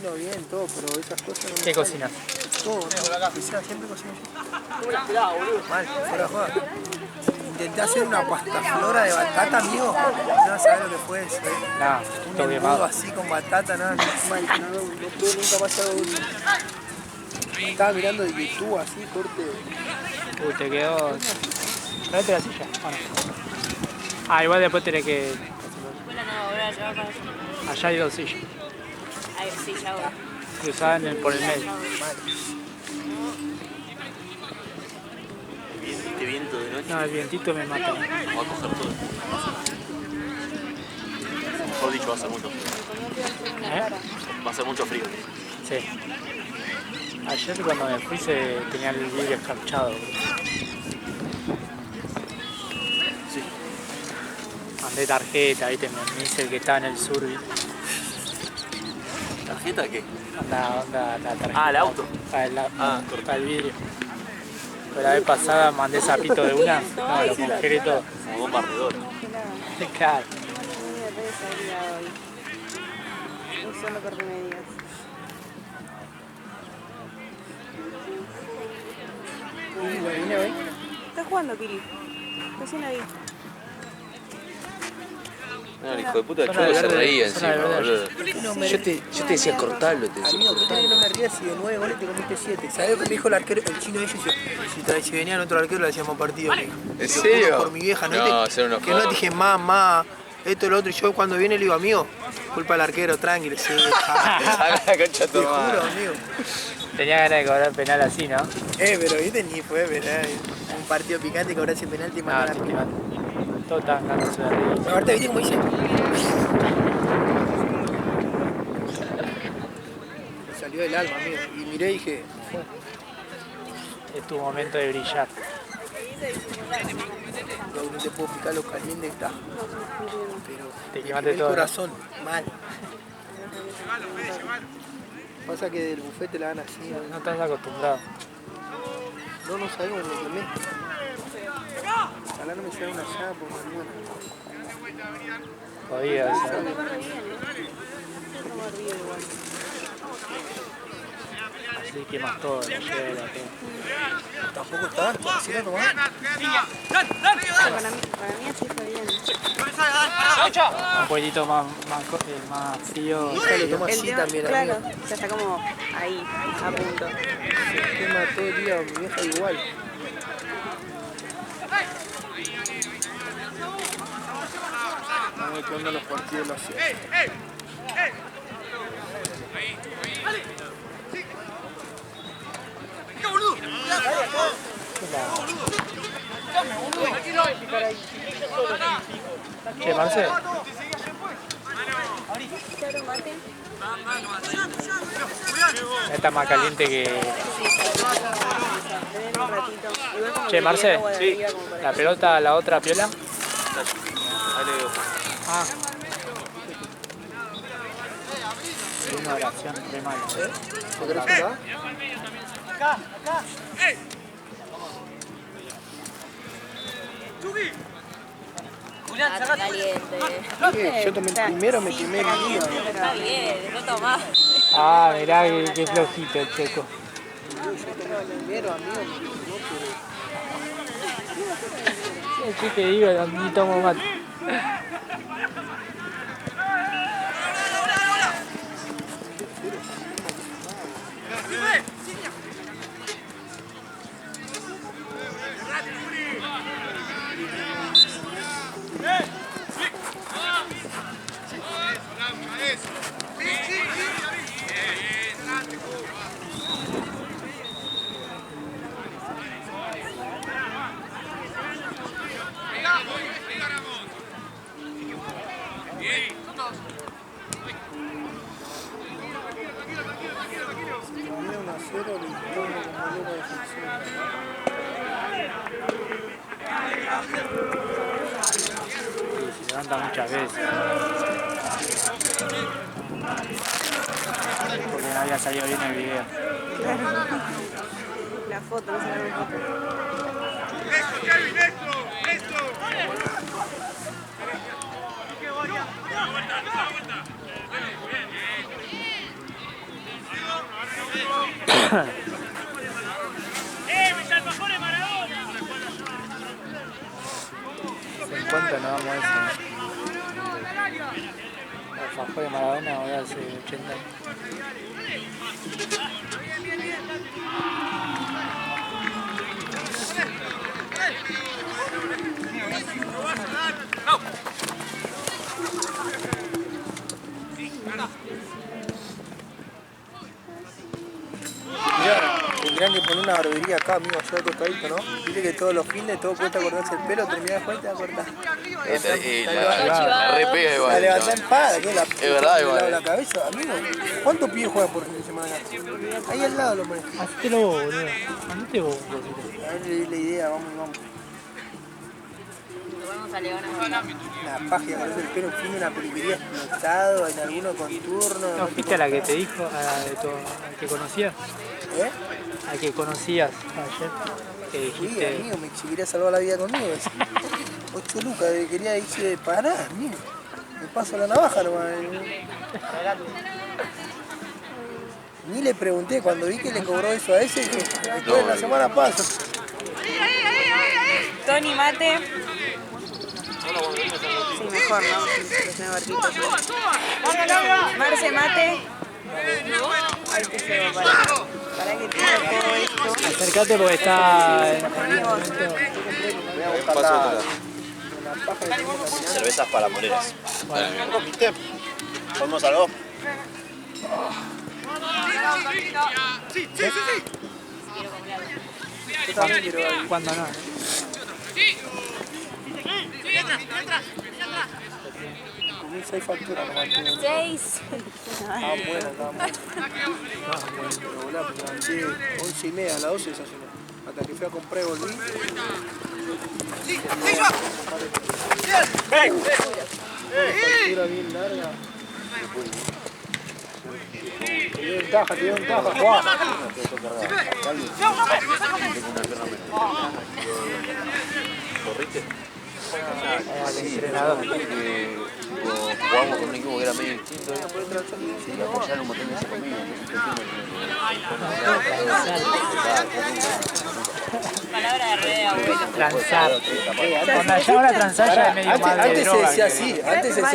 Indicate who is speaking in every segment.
Speaker 1: cocino bien, todo, pero esas cosas no me
Speaker 2: ¿Qué
Speaker 1: salen.
Speaker 2: cocinas?
Speaker 1: Todo, ¿no? Siempre cocino yo. Mal, fuera de joda. Intenté hacer una pasta flora de batata, amigo. No sabés lo que fue eso,
Speaker 2: Nada,
Speaker 1: Un
Speaker 2: todo
Speaker 1: embudo
Speaker 2: quemado.
Speaker 1: así con batata, nada, no pude nunca más hago uno. Estaba mirando de YouTube así, corte.
Speaker 2: Uy, te quedó... Traete la silla. Ah, igual después tenés que...
Speaker 3: Bueno, no, ahora ya va para allá.
Speaker 2: Allá hay dos sillas.
Speaker 3: Ahí, sí, ya voy.
Speaker 2: Cruzadas por el medio.
Speaker 4: Este viento de noche
Speaker 2: No, el vientito me mata.
Speaker 4: va a coger todo. Mejor dicho, va a ser mucho frío. Va a ser mucho frío.
Speaker 2: Sí. Ayer cuando me fui tenía el vidrio escarchado.
Speaker 4: Sí.
Speaker 2: Mandé tarjeta, viste, me dice el que estaba en el sur. ¿Viste?
Speaker 4: ¿Tarjeta qué?
Speaker 2: Onda, la tarjeta.
Speaker 4: Ah, el auto.
Speaker 2: Para el
Speaker 4: correcto.
Speaker 2: el vidrio. Pero la vez pasada mandé zapito de una, no, lo congelé todo.
Speaker 4: Como bomba barredora.
Speaker 2: Claro.
Speaker 3: Usando corremedios.
Speaker 1: ¿Vine hoy?
Speaker 3: ¿Estás jugando, Pili? Recién la vi.
Speaker 4: No, el hijo de puta de
Speaker 2: Zona
Speaker 4: Chugo
Speaker 2: de
Speaker 4: se
Speaker 2: verde,
Speaker 4: reía
Speaker 2: zona de
Speaker 4: encima,
Speaker 2: verde.
Speaker 4: boludo. Yo te decía cortarlo, te decía
Speaker 1: Amigo, ¿por qué no me rías si de 9 goles te comiste 7? ¿Sabés lo que me dijo el arquero, el chino de ellos? Si venía otro arquero le hacíamos partido. Me dijo.
Speaker 4: ¿En
Speaker 1: Te
Speaker 4: serio?
Speaker 1: juro por mi vieja, ¿no?
Speaker 4: No, ser unos
Speaker 1: Que no te dije más, esto, lo otro. Y yo cuando viene le digo, amigo, culpa del arquero, tranquilo. Sí,
Speaker 4: Saca la concha
Speaker 1: te
Speaker 4: tu
Speaker 1: juro,
Speaker 4: madre.
Speaker 1: amigo.
Speaker 2: Tenía ganas de cobrar penal así, ¿no?
Speaker 1: Pero viste, ni fue penal. Un partido picante, cobrar ese penalti y
Speaker 2: No,
Speaker 1: mandar a
Speaker 2: te
Speaker 1: la
Speaker 2: mato. Todos estaban ganándose de arriba.
Speaker 1: Ahorita viste cómo dice. Me salió del alma, amigo. Y miré y dije,
Speaker 2: Es tu momento de brillar.
Speaker 1: no te puedo explicar lo caliente que está. Pero
Speaker 2: Te
Speaker 1: me
Speaker 2: quemaste
Speaker 1: quemé el
Speaker 2: todo, ¿no?
Speaker 1: corazón, mal. Pasa que del bufete la dan así.
Speaker 2: No estás acostumbrado.
Speaker 1: No sabemos, me quemé. Ojalá no me lleve una llave por mañana.
Speaker 2: Podía ser. Así quemas todo, la hielo, todo.
Speaker 1: Tampoco está, así lo tomás.
Speaker 3: Para mí así está bien.
Speaker 2: Un poquitito más frío.
Speaker 1: Hija, lo toma
Speaker 3: El
Speaker 1: así
Speaker 3: tema,
Speaker 1: también,
Speaker 3: claro,
Speaker 1: amigo.
Speaker 3: ya está como ahí, a punto.
Speaker 1: Se quema todo el día, mi vieja igual. A ver qué onda los partidos de la ciudad.
Speaker 2: Che, Marce, está más caliente que...
Speaker 3: Un ratito. Igual como
Speaker 2: Che,
Speaker 3: que
Speaker 2: Marce,
Speaker 3: tiene agua de arriba como para
Speaker 2: la pelota, la otra piola.
Speaker 4: Ahí le digo.
Speaker 2: Ah. Es una oración re mal.
Speaker 1: ¿Lo querés acá?
Speaker 3: Está caliente.
Speaker 1: ¿Qué? Yo tomé el primero, me quemé el día.
Speaker 3: Está bien, después tomás.
Speaker 2: Ah, mirá qué flojito el checo.
Speaker 1: Primero, amigo,
Speaker 2: Sí, que digo, ni tomo mate. Se levanta muchas veces. Porque no había salido bien el video.
Speaker 3: La foto, no se la foto.
Speaker 2: ¿En cuánto nos vamos a eso? Alfajor de Maradona ahora hace 80 años.
Speaker 1: Mirá, tendrían que poner una barbería acá, amigo, allá al costadito, ¿no? Viste que todos los fines, todo cuesta cortarse el pelo, terminás de jugar y te vas a cortar.
Speaker 4: La repega igual.
Speaker 1: La levantá en pala, ¿qué?
Speaker 4: Es verdad, igual.
Speaker 1: La cabeza, amigo. ¿Cuántos pibes juegan por fin de semana? Ahí al lado lo pones.
Speaker 2: Hacételo vos, boludo. Andate vos, Rosita.
Speaker 1: A ver, le di la idea, vamos.
Speaker 3: Vamos a Leona.
Speaker 1: Una paja, cortarse el pelo, fin de una peluquería explotado, en algunos con turno.
Speaker 2: ¿No fuiste a la que te dijo, a la de tu, al que conocías?
Speaker 1: ¿Eh?
Speaker 2: Al que conocías ayer, que
Speaker 1: Sí,
Speaker 2: dijiste...
Speaker 1: amigo, si quería salvar la vida conmigo. 8 lucas, quería irse para nada, amigo. Me paso la navaja nomás. Ni le pregunté, cuando vi que le cobró eso a ese, que después en la semana paso.
Speaker 3: Tony, mate. Sí, mejor, ¿no? Que se barquito. Marce, mate. Ay, que se va para que tire todo esto.
Speaker 2: Acercate porque está en
Speaker 4: Cervezas para moreras.
Speaker 5: ¿Viste? ¿Podemos algo?
Speaker 1: Yo también quiero algo.
Speaker 2: cuando no.
Speaker 1: Comí 6 facturas nomás.
Speaker 3: 6.
Speaker 1: Estaban buenas. Pero volá, me levanté 11:30, a las 12 desayuné. Hasta que fui a comprar y volví. Factura bien larga. Te dio ventaja, Juan.
Speaker 4: ¿Corriste?
Speaker 2: El entrenador.
Speaker 4: Jugamos con un equipo que era medio distinto. Sí, lo apoyaron un montón de veces conmigo.
Speaker 3: Palabra de red, abuelo.
Speaker 2: Transar. Cuando llaman a transar ya es medio más de
Speaker 1: Antes se
Speaker 2: droga.
Speaker 1: decía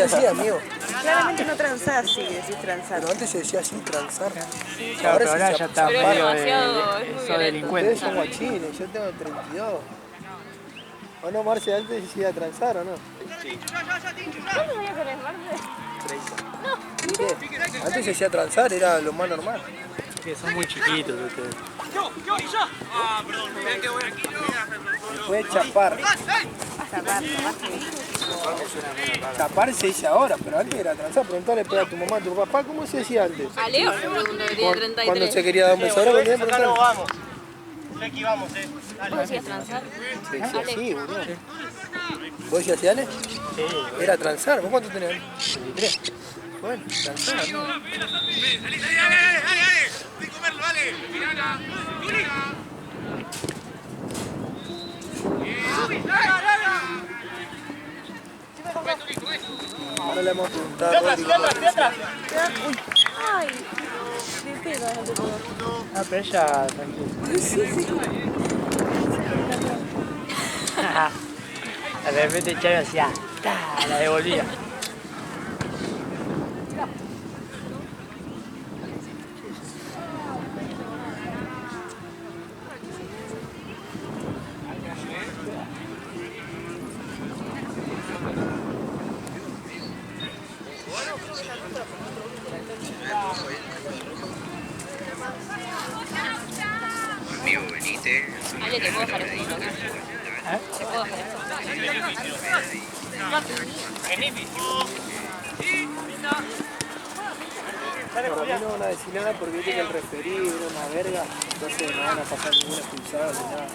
Speaker 1: así, amigo.
Speaker 3: Claramente no transás si decís transar.
Speaker 1: Pero antes se decía así, transar.
Speaker 2: Claro, pero ahora
Speaker 1: se
Speaker 2: ya está
Speaker 3: Pero es
Speaker 2: medio
Speaker 3: demasiado, es muy
Speaker 2: sos
Speaker 3: violento.
Speaker 2: delincuente.
Speaker 1: Ustedes son guachines, yo tengo 32. ¿O no, Marce, antes se iba a transar o no?
Speaker 3: ¿Cuántos años tenés, Marce?
Speaker 1: ¿Viste? Antes se hacía transar, era lo más normal.
Speaker 2: Que son muy chiquitos ustedes.
Speaker 1: Después chapar. Chapar se dice ahora, pero antes era transar. Preguntale a tu mamá, a tu papá, ¿cómo se decía antes?
Speaker 3: A Leo le pregunto que tiene 33.
Speaker 1: Cuando se quería dar un beso, ahora cuando
Speaker 5: Acá no vamos. Aquí vamos,
Speaker 3: ¿Vos decías transar?
Speaker 1: se decía así, boludo. ¿Vos decías así, Ale?
Speaker 2: Sí,
Speaker 1: Era transar. ¿Vos cuánto tenías?
Speaker 2: 23.
Speaker 1: Bueno, transar, amigo. Ahora le vamos a preguntar a Rodrigo.
Speaker 3: Ay, me pega, no te puedo.
Speaker 2: Ah, pero ella tranquila. De repente Chávez hacía, ¡ta! La devolvía.
Speaker 6: Amigo, venite.
Speaker 3: Ale, ¿te puedo dejar esto? ¿Te puedo dejar esto?
Speaker 1: Por mí no van a decir nada porque viste que el referí era una verga, entonces no van a pasar ninguna expulsada ni nada.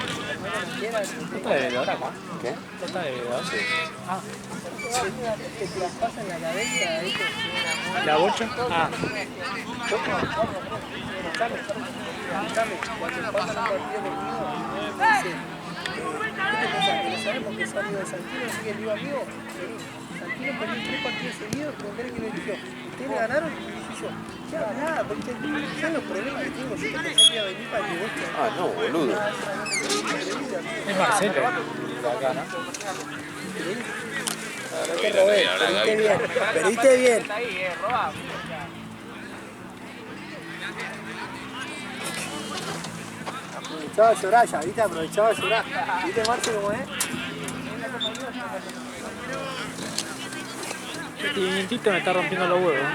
Speaker 2: ¿No está de bebedor acá?
Speaker 4: ¿Qué?
Speaker 2: ¿No está de bebedor? Sí. Ah,
Speaker 1: Que te las pasa en la cabeza, ¿viste?
Speaker 2: ¿la bocha? Ah,
Speaker 1: Escuchame, cuando pasan un partido conmigo, dice, ¿qué te pensás? ¿Que no sabemos que es amigo de Santino? ¿Así que el amigo? Vení, Santino perdió 3 partidos seguidos, preguntaré quién lo eligió. ¿Ustedes le ganaron? Y dije yo, ¿qué hablá? Porque ¿sabes los problemas que tengo? Yo pensé que iba a venir para que vos te...
Speaker 4: Ah, no, boludo.
Speaker 2: es Marcelo. De acá, ¿no?
Speaker 1: No te robé, perdiste bien, perdiste bien. Aprovechaba a llorar ya, ¿viste? Aprovechaba a llorar. ¿Viste, Marce, cómo es?
Speaker 2: Este pimientito me está rompiendo los huevos.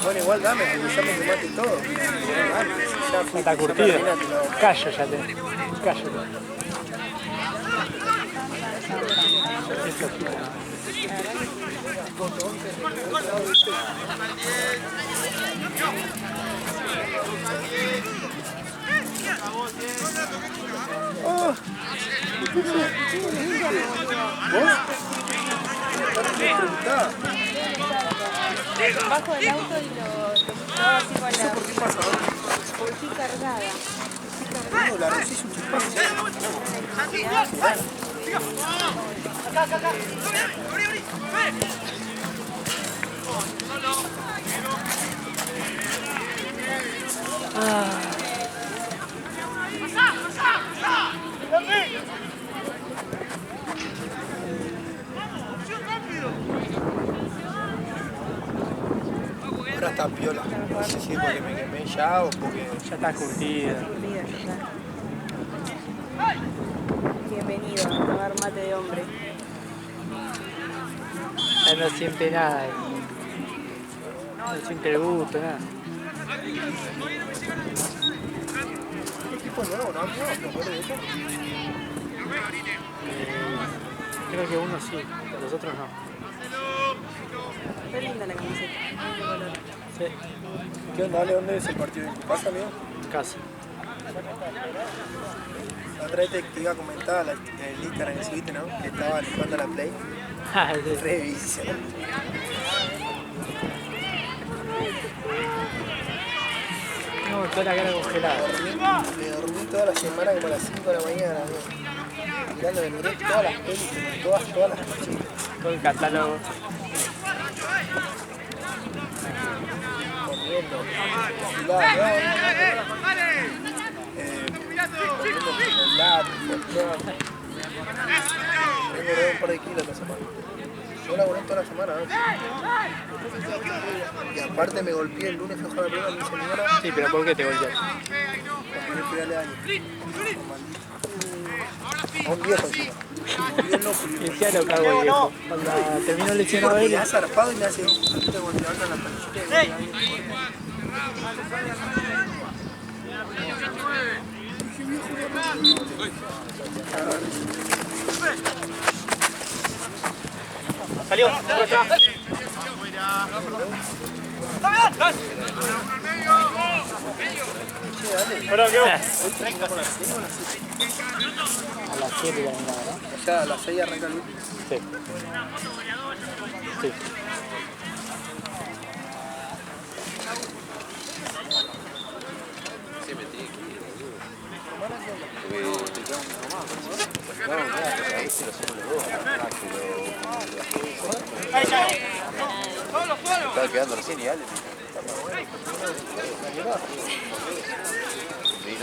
Speaker 1: Bueno, igual dame, porque ya me quemaste todo.
Speaker 2: Ya está curtido. Callo ya te. Callo. Eso sí.
Speaker 1: Oh. ¿Vos?
Speaker 3: Bajo del auto y lo estaba así con la...
Speaker 1: ¿Por qué pasa?
Speaker 3: Porque estoy cargada.
Speaker 1: No, la Rosy es un chispazo. Ahora está piola. No sé si es porque me quemé ya o porque...
Speaker 2: Ya está curtido.
Speaker 3: Bienvenido a tomar mate de hombre.
Speaker 2: Ya no siente nada. No siente el gusto, nada.
Speaker 1: Equipo nuevo, ¿no? ¿Te acuerdas de eso?
Speaker 2: Creo que uno sí, pero los otros no.
Speaker 3: Qué linda la camiseta. Lindo color.
Speaker 2: Sí,
Speaker 1: ¿Qué onda? ¿Dale? ¿Dónde es el partido en tu casa, amigo?
Speaker 2: casi.
Speaker 1: La otra vez te iba a comentar el Instagram que subiste, ¿no? Que estaba jugando a la Play.
Speaker 2: Ah, sí.
Speaker 1: Revisa.
Speaker 2: No, toda la cara congelada.
Speaker 1: Me dormí toda la semana como a las 5 de la mañana, amigo. Mirando, me miré todas las películas, todas las noches.
Speaker 2: Todo el catálogo.
Speaker 1: Comiendo. Comiendo chocolate, popcorn. He engordado un par de kilos esta semana. Yo laburé toda la semana, ¿no? Y aparte me golpeé el lunes, fui a jugar a la pelota con mi señora.
Speaker 2: Sí, pero ¿por qué te golpeaste?
Speaker 1: Porque me fui a darle daño. A un viejo encima. Bien loco,
Speaker 2: Y
Speaker 1: viejo.
Speaker 2: ya lo cago el viejo. Cuando terminó lesionado
Speaker 1: Porque
Speaker 2: él.
Speaker 1: le ha zarpado y me hace... Tengo que levantar la panchita y
Speaker 5: Salió. Bueno, ¿qué va?
Speaker 2: A las 7 terminaba, ¿no?
Speaker 1: ya a las 6 arranca el último.
Speaker 2: Sí. Sí.
Speaker 4: Sí, me tiene que ir, boludo. Porque te queda un poco más, ¿no? Claro, claro, a veces lo hacemos los dos, pero... Estaba quedando recién y Ale. Sí,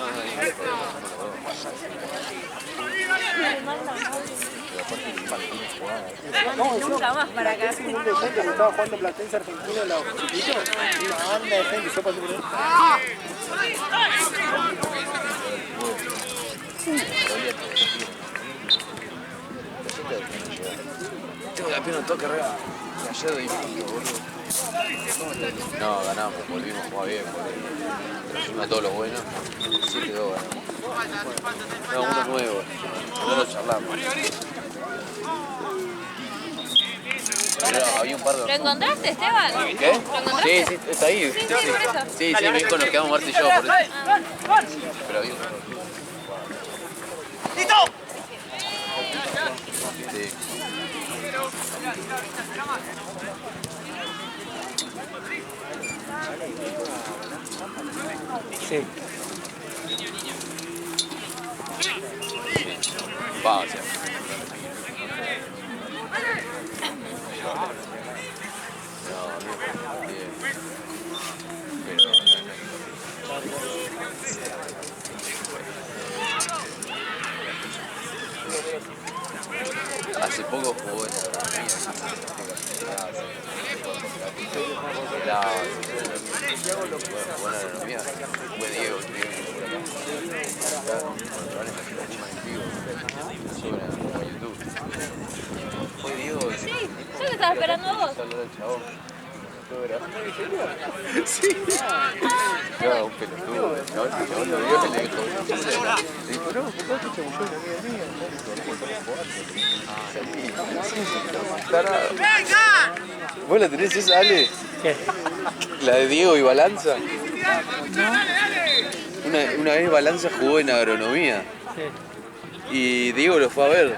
Speaker 4: no,
Speaker 3: Nunca más para acá.
Speaker 1: Ese mundo de gente que estaba jugando Platense Argentino en la chiquito, una banda de gente, yo pasé por ahí.
Speaker 4: la pierna toda carrera. Ayer de distinto, boludo. No, ganamos, volvimos a jugar bien, trajimos a todos los buenos. 7-2 ganamos. No, uno nuevo. No lo charlamos. Pero había un par de...
Speaker 7: ¿Lo encontraste, Esteban?
Speaker 4: ¿Qué?
Speaker 7: ¿Lo encontraste?
Speaker 4: Sí, está ahí.
Speaker 7: Sí, por eso.
Speaker 4: Sí, me dijo, nos quedamos Marta y yo, por eso. Pero había un par.
Speaker 5: ¡Listo!
Speaker 4: Sí.
Speaker 2: Sí.
Speaker 4: Va, o sea. No, bien. Pero hace poco jugó en la agronomía. Fue Diego, fue Diego.
Speaker 7: Sí, yo te estaba esperando a vos.
Speaker 4: Sí. Claro, un pelotudo. El chabón lo vio y le dijo, le dijo, no, ¿por qué te chamulló una amiga mía? ¿Vos la tenés esa, Ale?
Speaker 2: ¿Qué?
Speaker 4: La de Diego y Balanza. Una vez Balanza jugó en agronomía
Speaker 2: Sí.
Speaker 4: y Diego lo fue a ver.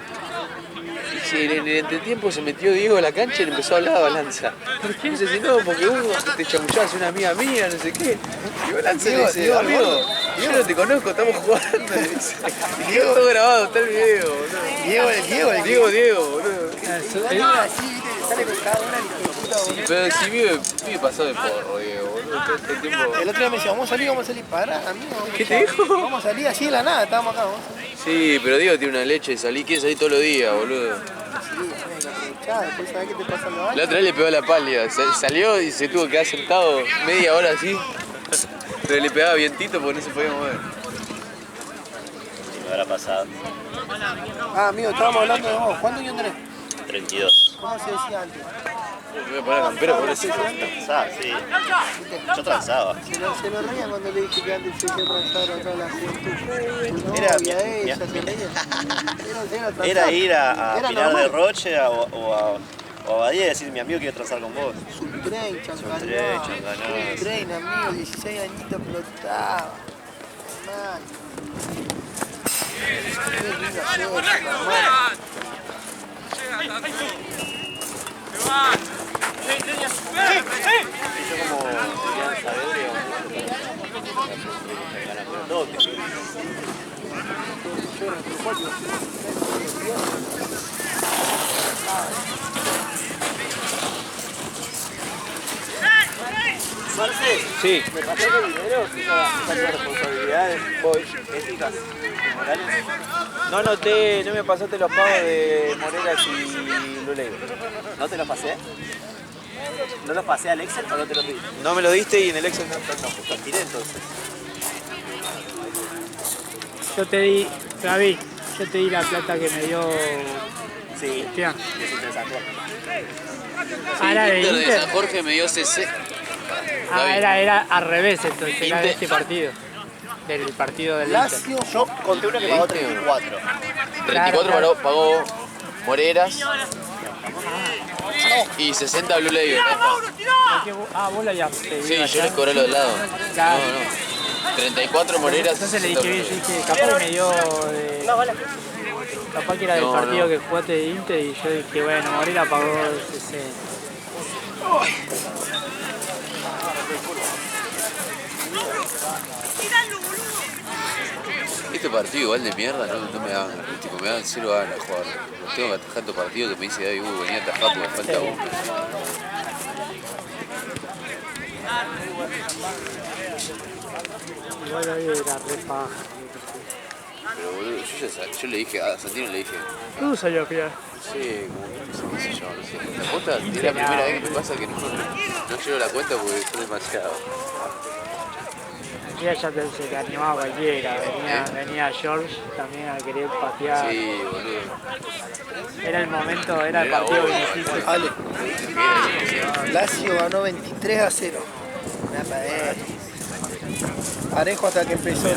Speaker 4: Y en el entretiempo se metió Diego a la cancha y le empezó a hablar a Balanza. ¿Por qué? Dice, no, porque vos te chamullás, una amiga mía, no sé qué. Y Balanza le dice, amigo, yo no te conozco, estamos jugando. Le dice. Y quedó todo grabado, está el video, boludo. Diego, boludo.
Speaker 1: Sale con cada una
Speaker 4: Sí, pero si vive pasado de porro, Diego, boludo. Todo el tiempo...
Speaker 1: El otro día me decía, vamos a salir, pará, amigo.
Speaker 4: ¿Qué te dijo?
Speaker 1: Vamos a salir así de la nada, estábamos acá, vamos a salir.
Speaker 4: Sí, pero Diego tiene una leche de salir, quiere salir todos los días, boludo.
Speaker 1: Sí, tiene que aprovechar, después sabés qué te pasa en los
Speaker 4: La
Speaker 1: años.
Speaker 4: otra vez le pegó la pálida, salió y se tuvo que quedar sentado media hora así. Pero le pegaba vientito porque no se podía mover.
Speaker 5: Me habrá pasado.
Speaker 1: Ah, amigo, estábamos hablando de vos. ¿Cuántos años tenés?
Speaker 5: 32.
Speaker 1: ¿Cómo se decía antes?
Speaker 4: Me voy a poner campera, pobrecito.
Speaker 5: Transaba, sí. Yo transaba.
Speaker 1: Se lo reían cuando le dije que antes se decía transar acá a la juventud. Tu
Speaker 5: Era
Speaker 1: novia,
Speaker 5: mi-
Speaker 1: ella, se reían. Transar.
Speaker 5: Era ir a
Speaker 1: Era
Speaker 5: Pinar de
Speaker 1: normal.
Speaker 5: Roche o a Badía y decir, mi amigo quiere transar con vos.
Speaker 1: Subtrain, changanó.
Speaker 5: Subtrain, changanó.
Speaker 1: Subtrain, amigo, 16 añitos explotaba. Mal. Qué linda fecha, hermano.
Speaker 5: Yo como Julián Saavedra, todo
Speaker 2: Sí.
Speaker 5: ¿Me pasó el dinero? ¿Esas responsabilidades éticas y morales?
Speaker 8: No noté, no me pasaste los pagos de Moreras y Luleiro.
Speaker 5: ¿No te los pasé? ¿No los pasé al Excel o no te los di?
Speaker 8: No me lo diste y en el Excel no.
Speaker 5: Pues los tiré entonces.
Speaker 2: Yo te di, Gaby, yo te di la plata que me dio
Speaker 5: Sí,
Speaker 2: Esteban.
Speaker 5: es interesante.
Speaker 2: Ah, era de
Speaker 4: Inter de
Speaker 2: Inter.
Speaker 4: San Jorge me dio 60.
Speaker 2: Ah, era al revés entonces, era de
Speaker 4: Inter.
Speaker 2: este partido. Del partido del Inter.
Speaker 1: Lazio,
Speaker 5: Yo conté uno que pagó 34.
Speaker 4: 34 pagó Moreras y 60 Blue Label.
Speaker 2: Vos lo ya te
Speaker 4: Sí, yo les cobré los lados.
Speaker 2: Claro.
Speaker 4: No. 34 Moreras.
Speaker 2: Entonces le
Speaker 4: 60
Speaker 2: dije,
Speaker 4: Blue
Speaker 2: yo
Speaker 4: Label.
Speaker 2: dije, capaz que me dio de... Capaz que era del
Speaker 4: No,
Speaker 2: partido
Speaker 4: no.
Speaker 2: que jugaste de Inter y yo dije, bueno, Morera pagó 60.
Speaker 4: Este partido igual de mierda no me dan, tipo, me dan cero ganas de jugar. Los tengo que atajar estos partidos que me dice David, venía a atajar porque me falta uno.
Speaker 2: Igual hoy era re paja.
Speaker 4: Pero boludo, yo le dije, a Santino le dije,
Speaker 2: ¿Cómo salió a pillar?
Speaker 4: no sé, como qué sé yo, no sé. La posta es la primera vez que me pasa que no llevo la cuenta porque es demasiado.
Speaker 2: Ya se te animaba cualquiera, venía George también a querer patear.
Speaker 4: Sí, boludo.
Speaker 2: Era el momento, era el partido beneficio.
Speaker 1: Ale, Lazio ganó 23-0. Parejo hasta que empezó.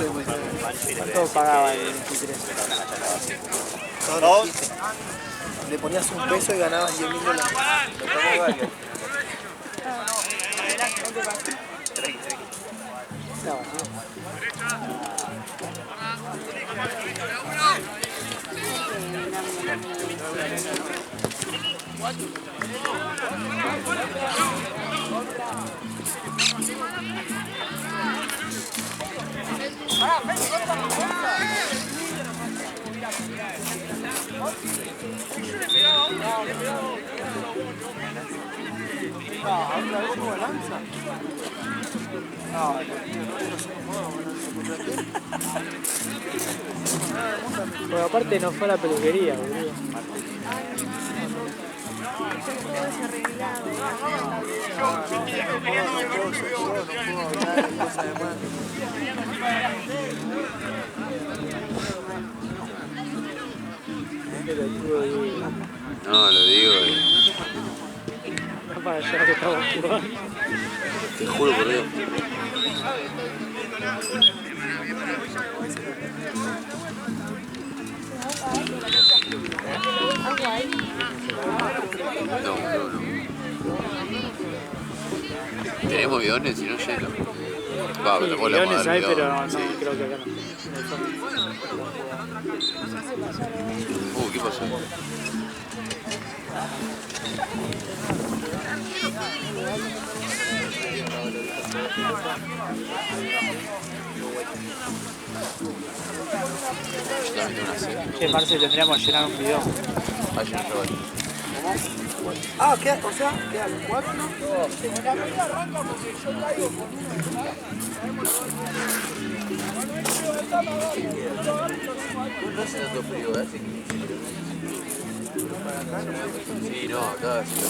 Speaker 2: Todo pagaba el 23.
Speaker 1: Todo le ponías un peso y ganabas 10.000 dólares.
Speaker 2: Pero aparte no fue a la peluquería, boludo.
Speaker 4: No, lo digo.
Speaker 2: No para allá que estamos jugando.
Speaker 4: Te juro por Dios. No. Tenemos aviones y no lleno. Va,
Speaker 2: Sí,
Speaker 4: tocó la
Speaker 2: millones hay,
Speaker 4: madre,
Speaker 2: pero no,
Speaker 4: sí.
Speaker 2: creo que acá no.
Speaker 4: ¿Qué pasó?
Speaker 2: Che, Marce, tendríamos que llenar un video.
Speaker 1: Ah, ¿qué? O sea, quedan 4.
Speaker 4: No hace tanto frío, ¿eh? Sí, no, acá sí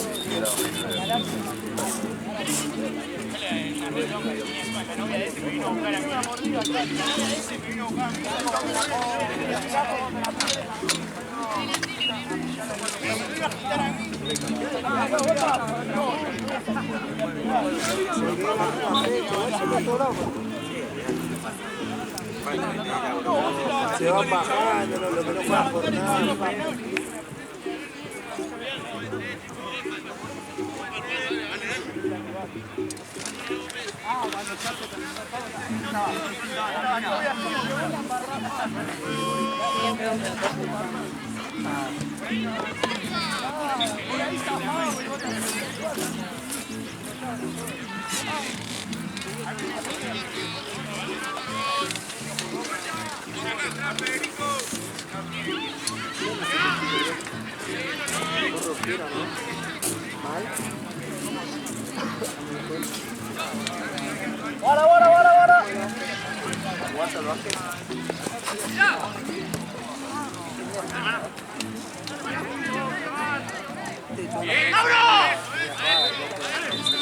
Speaker 1: Se van bajando, lo que no puedan por nada.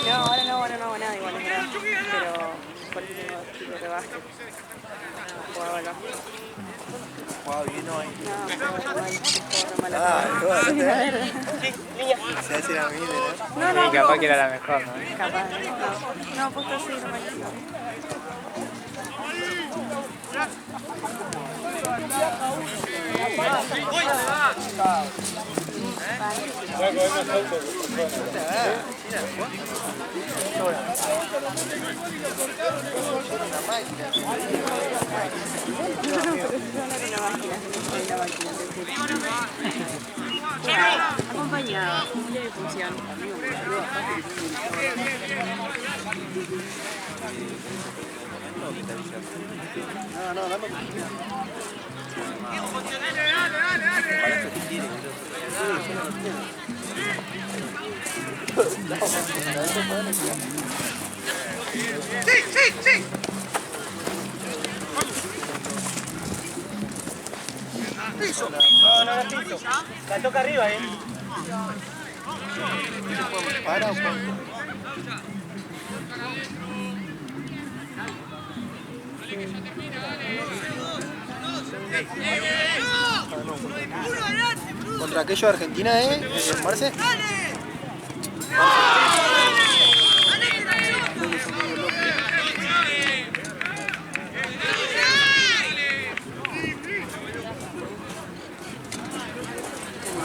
Speaker 3: No, ahora no hago nada igual, es verdad. Pero por eso tengo chicos de básquet. Jugaba al básquet.
Speaker 1: Jugaba bien hoy.
Speaker 3: No,
Speaker 1: Se hace la mil, ¿no?
Speaker 3: no,
Speaker 2: Sí, capaz que era la mejor, ¿no?
Speaker 3: capaz, no, puesto así, normalito. Acompañada, de función.
Speaker 2: No, la piso. La toca arriba,
Speaker 1: ¿Para o cuánto? Contra aquello de Argentina, Marce.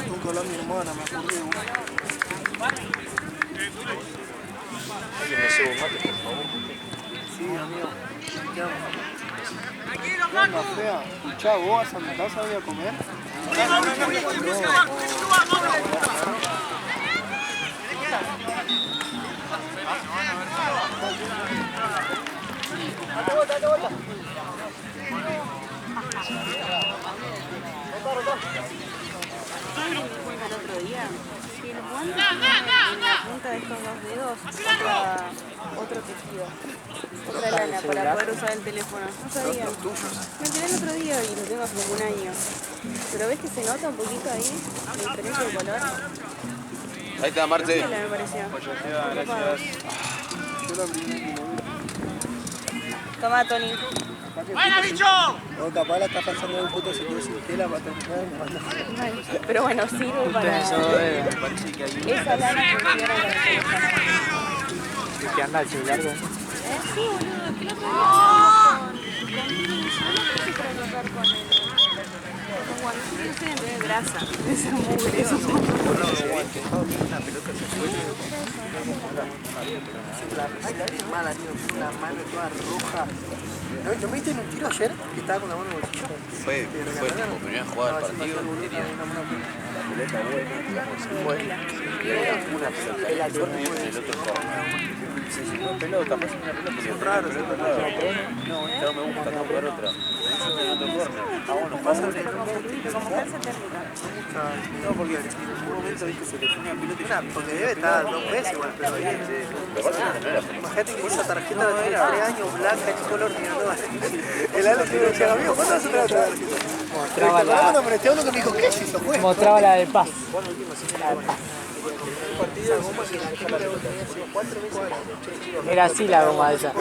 Speaker 1: Tengo que hablar a mi hermana, me acordé.
Speaker 4: ¿Alguien me cebo un mate, por favor?
Speaker 1: Sí, amigo. ¿Qué onda, fea? Escuchá, ¿vos vas a mi casa hoy a comer? Date vuelta.
Speaker 3: El otro día, si el guante en la punta de estos dos dedos, otro tejido, otra lana para poder usar el teléfono. No sabía. Me enteré el otro día y lo tengo hace como un año. Pero ves que se nota un poquito ahí la diferencia de color.
Speaker 4: Ahí está, Marce.
Speaker 3: ¿Qué me pareció? Toma, Tony.
Speaker 1: ¡Buena, bicho! No, capaz la está pasando un puto se quedó sin tela para terminar.
Speaker 3: Pero bueno, sirve para... Esa lana funciona para
Speaker 2: ¿Qué anda el celular?
Speaker 3: Sí, boludo, que el otro día con para anotar con el... Con guante, yo sé de grasa, esa mugre, eso.
Speaker 5: Una pelota se fue.
Speaker 1: La mala, tío, una mano toda roja. ¿No me diste un tiro ayer? Que estaba con la mano en el bolsillo.
Speaker 4: Fue como primera jugada del partido. Tenía la pelota buena, y había una pelota ahí en el otro corner. Se llenó de pelota, pasa una pelota.
Speaker 1: Son raros,
Speaker 4: no, esta no me gusta, tengo que jugar otra. En el otro corner.
Speaker 1: Bueno, pasa de
Speaker 5: No, porque en un momento viste se le fue una pelota y
Speaker 1: porque debe estar 2 veces igual, pero bien. Imagínate que esa tarjeta la tiene 3 años, blanca, de color, el Alex me decía, amigo, ¿cuánto vas a traer la tarjeta?
Speaker 2: Mostraba la...
Speaker 1: Cuando me presté uno que me dijo, ¿qué es eso, juez?
Speaker 2: Mostraba la de paz. Era así la goma esa.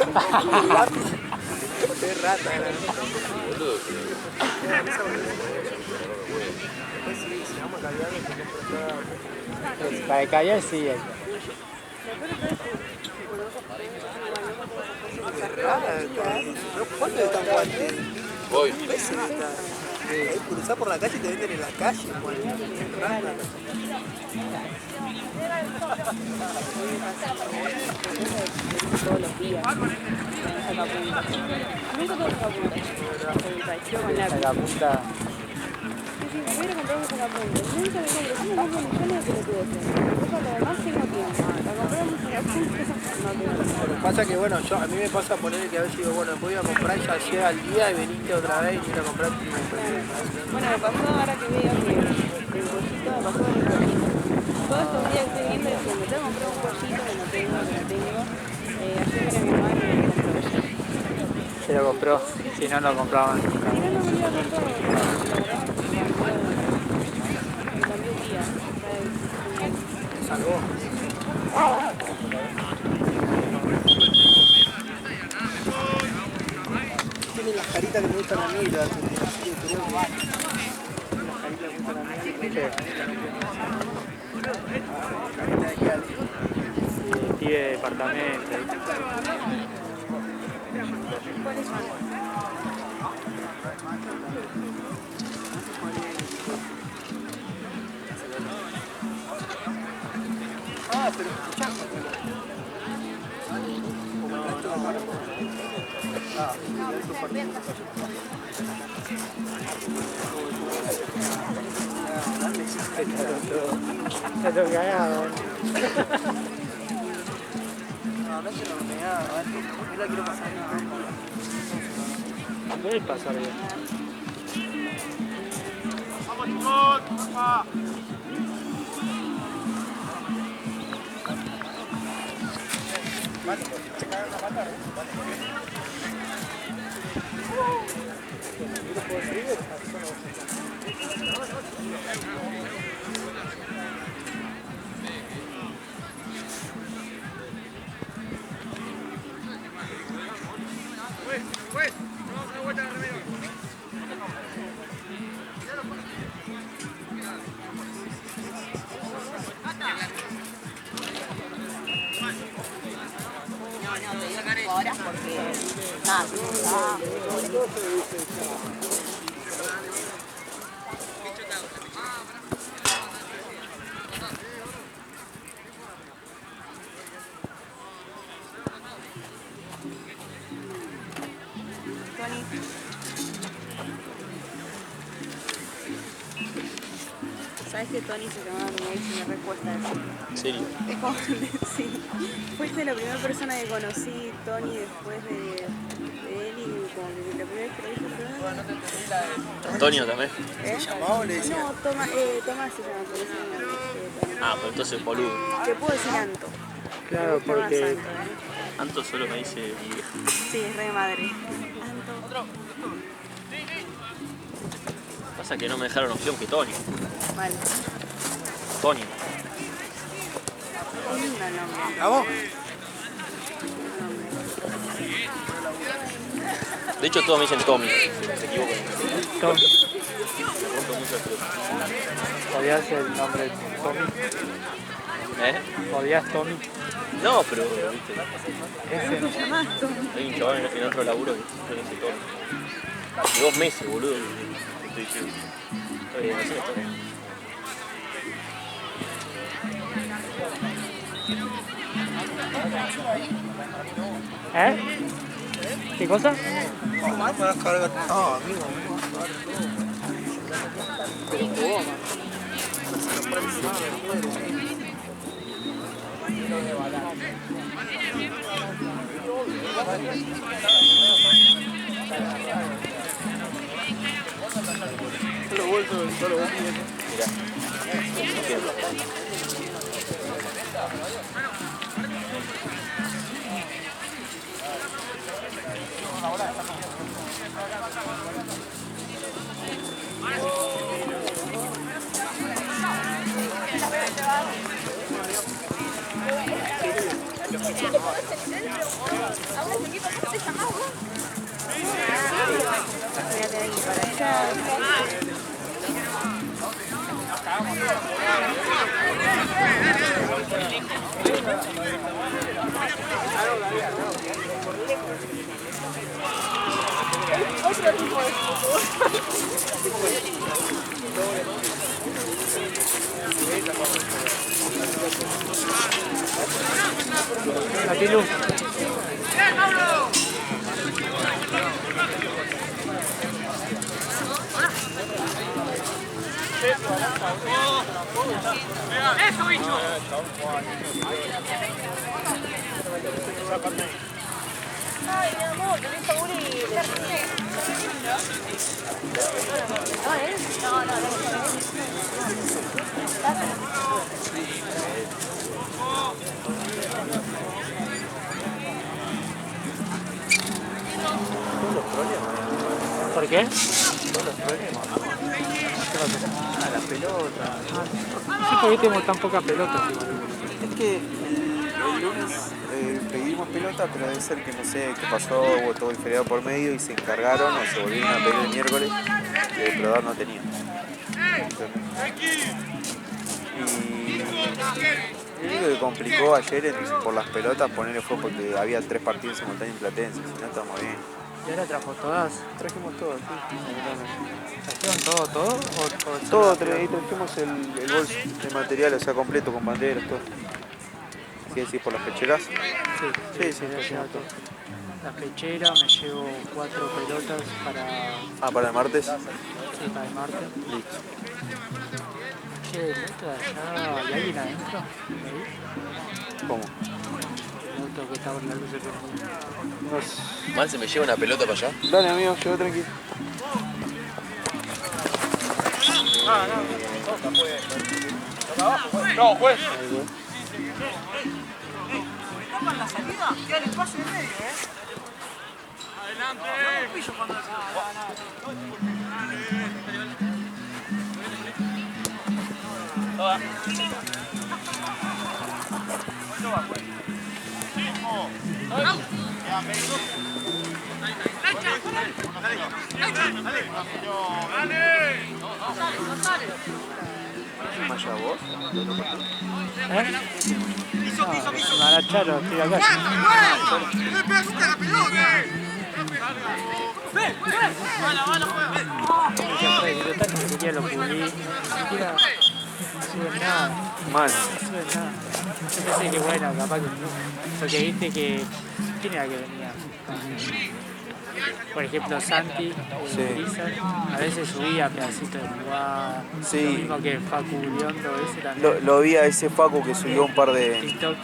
Speaker 2: Para callar sí.
Speaker 1: ¿Cuánto están jugando?
Speaker 4: Voy.
Speaker 1: Cruzar por la calle y te venden en la calle,
Speaker 3: Todos los días. Sacapunta. Nunca tuve sacapunta. Yo con la
Speaker 2: Sacapunta.
Speaker 3: me hubiera comprado un sacapunta. Nunca me compré. Yo me compro un montón de pelotudeces. Por lo demás tengo tiempo. Para comprar un sacapunta no tengo tiempo.
Speaker 1: Lo que pasa que, bueno, a mí me pasa poner que a veces digo, bueno, voy a comprar y ya llega el día y veniste otra vez y ir a comprar.
Speaker 3: Bueno, me pasó ahora que veo que el pollito, me pasó con el pollito. Todos estos días que estoy viendo es que me tengo que comprar un pollito que no tengo. Ayer era mi mamá y me lo compró ella.
Speaker 2: Se lo compró, si no lo compraban.
Speaker 3: Si no, no me lo iba a comprar. La verdad es que me cambió el día.
Speaker 1: Salvó. Tienen las caritas que me gustan a mí, las
Speaker 2: Tiene departamento.
Speaker 3: ¿Cuáles son?
Speaker 1: pero escuchá.
Speaker 2: Se lo cagaba.
Speaker 1: No se lo negaba, yo la quiero pasar.
Speaker 2: Puede pasar bien.
Speaker 9: ¡Vamos, chicos! ¡Papá! ¡Pues!
Speaker 3: días porque nada, Tony. ¿Sabes que Tony se llamaba mi ex y me recuesta eso?
Speaker 8: ¿En serio?
Speaker 3: Es como, sí. Fuiste la primera persona que conocí, Tony, después de él y como que la primera vez que lo dije fue...
Speaker 8: Antonio también.
Speaker 3: ¿Eh?
Speaker 1: ¿Se llamaba o le decía?
Speaker 3: No, Tomás se llama, pero sí,
Speaker 8: Ah, pero entonces boludo.
Speaker 3: te puedo decir Anto.
Speaker 2: Claro,
Speaker 3: Me gusta más
Speaker 2: porque
Speaker 3: Anto, ¿eh?
Speaker 8: Anto solo me dice mi vieja.
Speaker 3: Sí, es re madre. Anto.
Speaker 8: Pasa que no me dejaron opción que Tony.
Speaker 3: Vale.
Speaker 8: Tony.
Speaker 3: Es lindo el nombre.
Speaker 1: ¿Vamos?
Speaker 8: De hecho todos me dicen Tommy. Se equivocan.
Speaker 2: Tom,
Speaker 8: Me rompe mucho el pelotas.
Speaker 2: ¿podías el nombre Tommy?
Speaker 8: ¿Eh?
Speaker 2: ¿Podías Tommy?
Speaker 8: No, pero viste.
Speaker 2: Ese no.
Speaker 8: Hay un chaval en otro laburo que siempre me dice Tony. Hace 2 meses, boludo. Te estoy diciendo. Así está.
Speaker 2: ¿Eh? ¿Qué cosa?
Speaker 1: No, amigo.
Speaker 3: Fíjate ahí para allá.
Speaker 2: La Tilu.
Speaker 9: ¡Eso, bicho!
Speaker 3: Ay, mi amor, tenés que morir. No, no,
Speaker 2: ¿Por qué?
Speaker 8: Ah, la pelota.
Speaker 2: Sí, porque tenemos tan poca pelota.
Speaker 5: Es que el lunes pedimos pelota, pero debe ser que no sé qué pasó, hubo todo el feriado por medio y se encargaron o se volvieron a pedir el miércoles y el proveedor no tenía. Y lo único que complicó ayer por las pelotas ponerle fue porque había 3 partidos simultáneos en Platense, si no estamos bien.
Speaker 2: ¿Y ahora trajo todas?
Speaker 5: Trajimos todo, sí.
Speaker 2: ¿Trajeron todo?
Speaker 5: Todo, ahí trajimos el bolso de material, o sea, completo, con banderas, todo. ¿Qué decís, por las pecheras?
Speaker 2: Sí,
Speaker 5: Sí, trajimos todo.
Speaker 2: La pechera, me llevo 4 pelotas para...
Speaker 5: Ah, ¿para el martes?
Speaker 2: Sí, para el martes.
Speaker 5: Listo.
Speaker 2: Che, ¿el auto de allá hay alguien adentro? ¿Ahí?
Speaker 5: ¿Cómo?
Speaker 2: El auto que está con la luz de prendida.
Speaker 4: Mal se me lleva una pelota para allá.
Speaker 5: Dale, amigo, llegó tranquilo.
Speaker 9: No, juez.
Speaker 1: Tapan la salida, queda el espacio en medio,
Speaker 9: Adelante.
Speaker 1: No pillo cuando...
Speaker 5: ¿Más allá vos?
Speaker 2: ¿Eh? No, me agacharon, estoy acá. Ni siquiera lo publiqué, ni siquiera sube nada.
Speaker 5: Mal.
Speaker 2: No sube nada. Yo pensé que bueno, capaz que porque viste que ¿quién era que venía? Por ejemplo, Santi, Lizard, a veces subía pedacitos de jugada.
Speaker 5: Sí.
Speaker 2: Lo mismo que Facu Liondo, ese también.
Speaker 5: Lo vi a ese Facu que subió un par de...
Speaker 2: TikTok,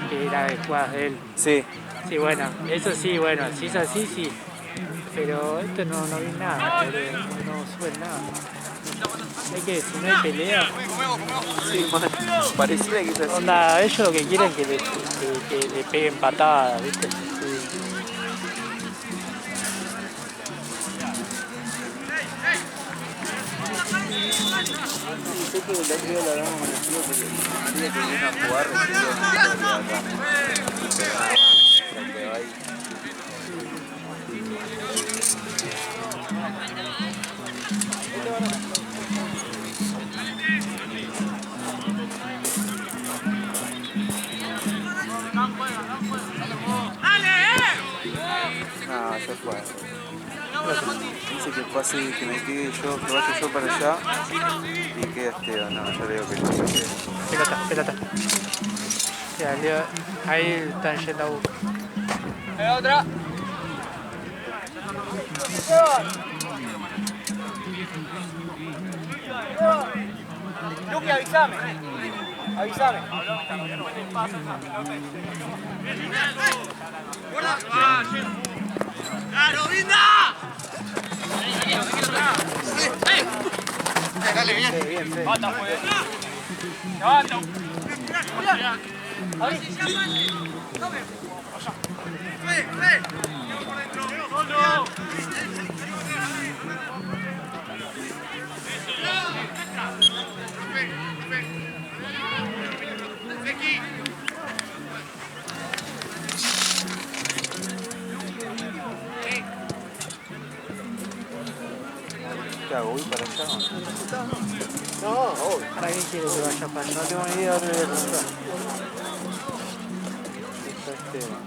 Speaker 2: que era de jugadas de él.
Speaker 5: Sí.
Speaker 2: Sí, bueno, eso sí, bueno, si es así, sí. Pero esto no vi nada, no sube nada. Es que si no hay pelea,
Speaker 5: Sí, man. Pareciera que es así.
Speaker 2: onda, ellos lo que quieren es que le peguen patadas, ¿viste? Sí.
Speaker 5: Sé que el otro día lo hablamos con el tío porque el día que vino a jugar recibió un título de acá. Se quedó ahí. No, ya fue. Dice que fue así, que me quede yo, que vaya yo para allá y que Esteban. No, yo le digo que no se quede.
Speaker 2: Pelota. Ya, ahí están yendo a buscar.
Speaker 9: Otra. Luqui, avísame. Avísame. ¡Claro, Vinda! Dale, bien. Bata, pues. Levanta.
Speaker 5: ¿Qué hago? ¿Voy para allá?
Speaker 2: ¿Para qué quiere que vaya para allá?
Speaker 5: No tengo ni idea de dónde voy a preguntar. Está Esteban.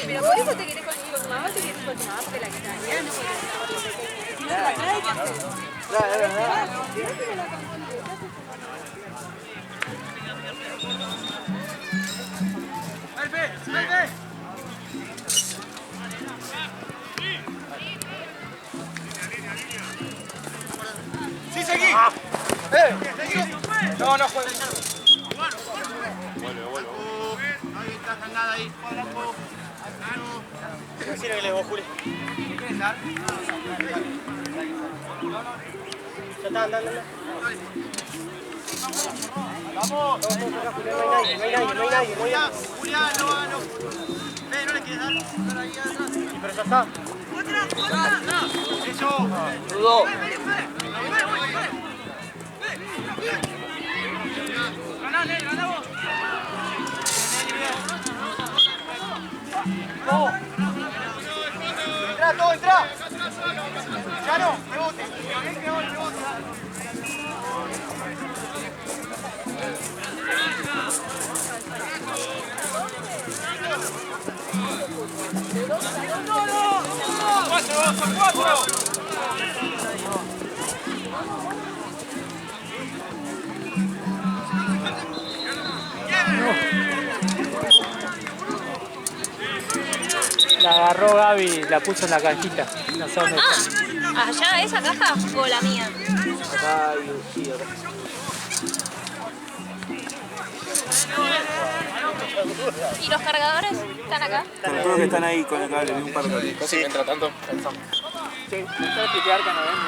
Speaker 3: Pero por eso te querés conmigo, tu mamá te querés con tu mamá porque la extrañas, no porque la trae, ¿qué haces?
Speaker 9: ¡Sí, seguí! No, no juegues. Ahí está, nada ahí. ¿Qué sirve vos, Juli? ¿Quieres dar? Ya está, andando. Vamos. No hay nadie. Julián, no. ¿No le quieres dar? Ahí atrás. Pero ya está. ¡Otra! ¡Eso! ¡Rudo! ¡Ganá vos! ¡Entra! ¡Ya no! ¡Rebote! ¡Cuatro!
Speaker 2: La agarró Gaby y la puso en la cajita. No sé dónde está.
Speaker 7: ¿Allá esa caja o la mía?
Speaker 5: Acá y sí, acá.
Speaker 7: ¿Y los cargadores están acá?
Speaker 5: Calculo que están ahí con el cable, vi un par de cables.
Speaker 8: Casi mientras tanto pensamos.
Speaker 2: Sí, está explicar que no ven.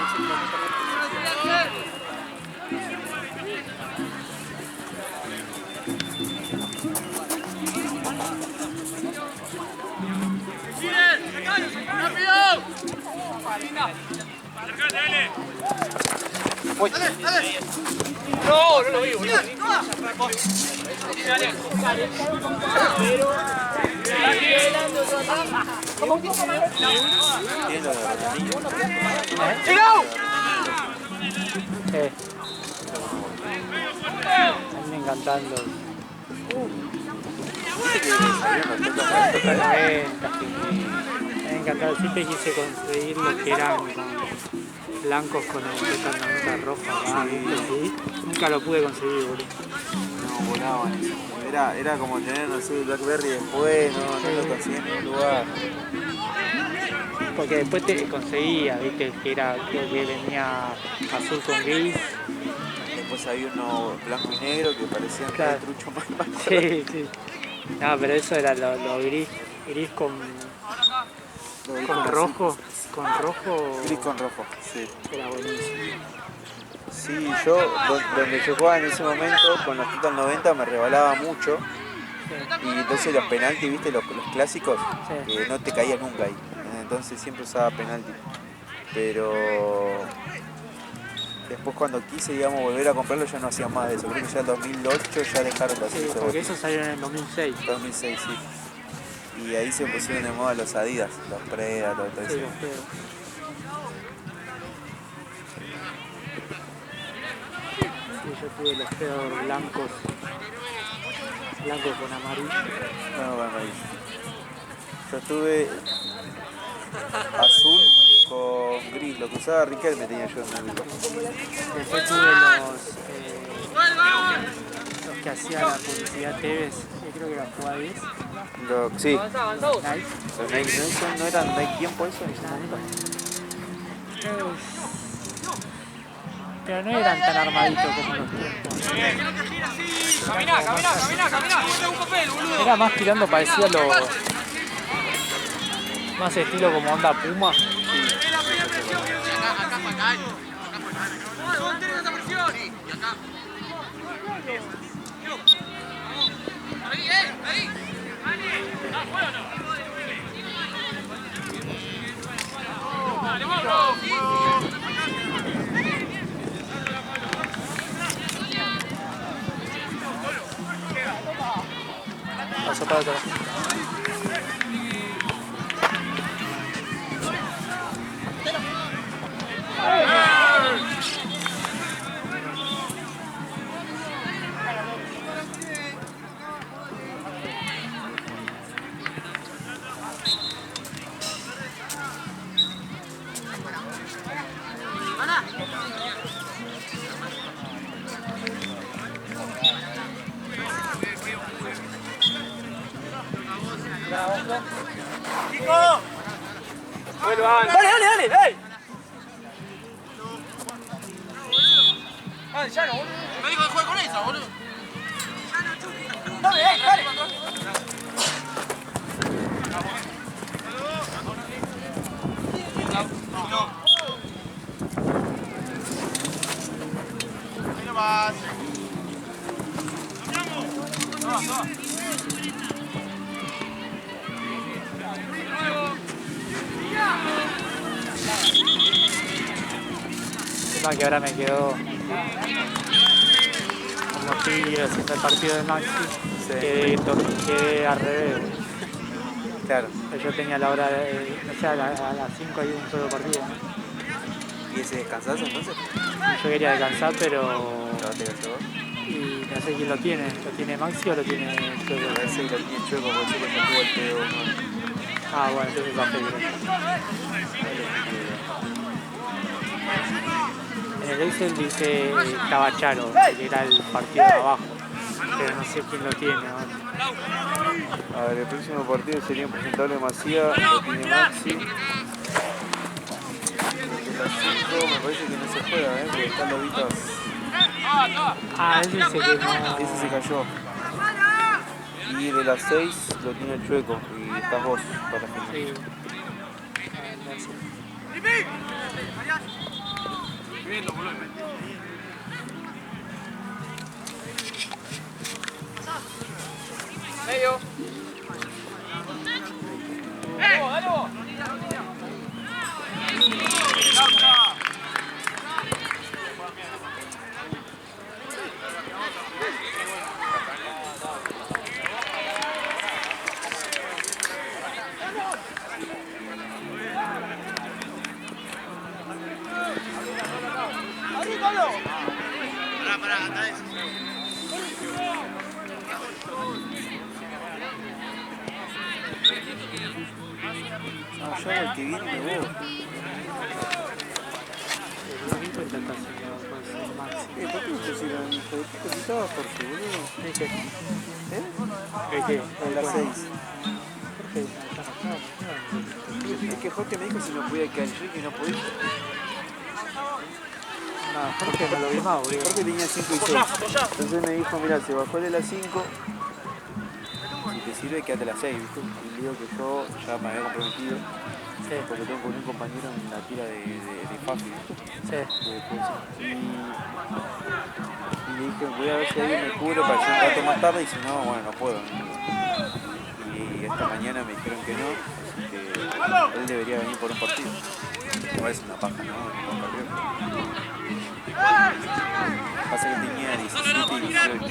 Speaker 8: No, no lo vi, boludo.
Speaker 2: Me encantando. Me encantaba, siempre quise conseguir los que eran blancos con la nota roja, ¿sí? Nunca lo pude conseguir, boludo.
Speaker 5: No, volaban eso. Era como tener, no sé, Blackberry después, no lo conseguí en ningún lugar.
Speaker 2: Porque después te conseguía, viste, que era, creo que venía azul con gris.
Speaker 5: Después había uno blanco y negro que parecían
Speaker 2: Claro.
Speaker 5: trucho más.
Speaker 2: Sí, sí. No, pero eso era lo gris con rojo. Con rojo.
Speaker 5: Gris con rojo, sí.
Speaker 2: Era buenísimo.
Speaker 5: Sí, yo, donde yo jugaba en ese momento, con los Total 90 me rebalaba mucho. Y entonces los penaltis, viste, los clásicos,
Speaker 2: Sí.
Speaker 5: no te caían nunca ahí. Entonces siempre usaba penalti. Pero después cuando quise, digamos, volver a comprarlo ya no hacían más de eso. Creo que ya en 2008 ya dejaron de hacer
Speaker 2: Sí,
Speaker 5: eso.
Speaker 2: porque esos salieron en el 2006.
Speaker 5: 2006, sí. Y ahí se pusieron de moda los Adidas, los Predator, todo
Speaker 2: Sí,
Speaker 5: eso.
Speaker 2: los pedos. Sí, yo tuve los pedos blancos con amarillo.
Speaker 5: No, bueno, ahí. Yo tuve azul con gris, lo que usaba Riquelme tenía yo en el
Speaker 2: Después tuve los que hacía la publicidad Tevez, que creo que era Fuga 10.
Speaker 5: Sí,
Speaker 2: Nike.
Speaker 5: los Nike no eran Nike tiempo eso en ese momento.
Speaker 2: Pero no eran tan armaditos como los tiempos.
Speaker 9: Caminá, un papel, boludo.
Speaker 2: Era más tirando parecido a los... Más estilo como onda Puma. Paso para atrás.
Speaker 9: Vuelvan. Dale, ¡ey! Ya no, boludo. Me dijo de jugar con esa, boludo. Dale. No más.
Speaker 2: Encima que ahora me quedó como tiro haciendo el partido de Maxi, quedé al revés.
Speaker 5: Claro.
Speaker 2: Yo tenía la hora de, o sea, a las 5 hay un solo partido.
Speaker 5: ¿Y ese descansás entonces?
Speaker 2: Yo quería descansar, pero...
Speaker 5: ¿Lo vas a descansar vos?
Speaker 2: Y no sé quién lo tiene. ¿Lo tiene Maxi o lo tiene Chueco?
Speaker 5: A ver si lo tiene Chueco, porque Chueco se tuvo el pedo.
Speaker 2: Ah, bueno, entonces va a pedir. En el Excel dice estaba Charo, que era el partido de abajo. Pero no sé quién lo tiene ahora.
Speaker 5: A ver, el próximo partido sería un presentable Macía, lo tiene Maxi. El de las 5 me parece que no se juega, porque están Lobitas.
Speaker 2: Ah, ese se que no.
Speaker 5: Ese se cayó. Y de las 6 lo tiene el Chueco y estás vos para final.
Speaker 2: Sí.
Speaker 9: Medio. ¡Dale vos! Pará, anda eso.
Speaker 5: No, yo el que viene me voy.
Speaker 2: El está haciendo con Maxi.
Speaker 5: ¿Por qué no pusieron hijo de puta si estaba Jorge, boludo?
Speaker 2: ¿De qué?
Speaker 5: ¿Eh?
Speaker 2: ¿De qué?
Speaker 5: En las 6.
Speaker 2: Jorge está acá.
Speaker 5: Es que Jorge me dijo si no podía quedar yo y que no podía.
Speaker 2: No, Jorge no lo vi más, boludo.
Speaker 5: Jorge tenía 5 y 6. Entonces me dijo, mira, se bajó de las 5. Si te sirve, quédate a las 6, ¿viste? Y le digo que yo ya me había comprometido.
Speaker 2: Sí.
Speaker 5: Porque tengo con un compañero en la tira de Fafi, ¿viste?
Speaker 2: Sí.
Speaker 5: Y le dije, voy a ver si alguien me cubre para hacer un rato más tarde y si no, bueno, no puedo. Y esta mañana me dijeron que no, así que él debería venir por un partido. Igual es una paja, ¿no? Pasa que tenía 17 y 18.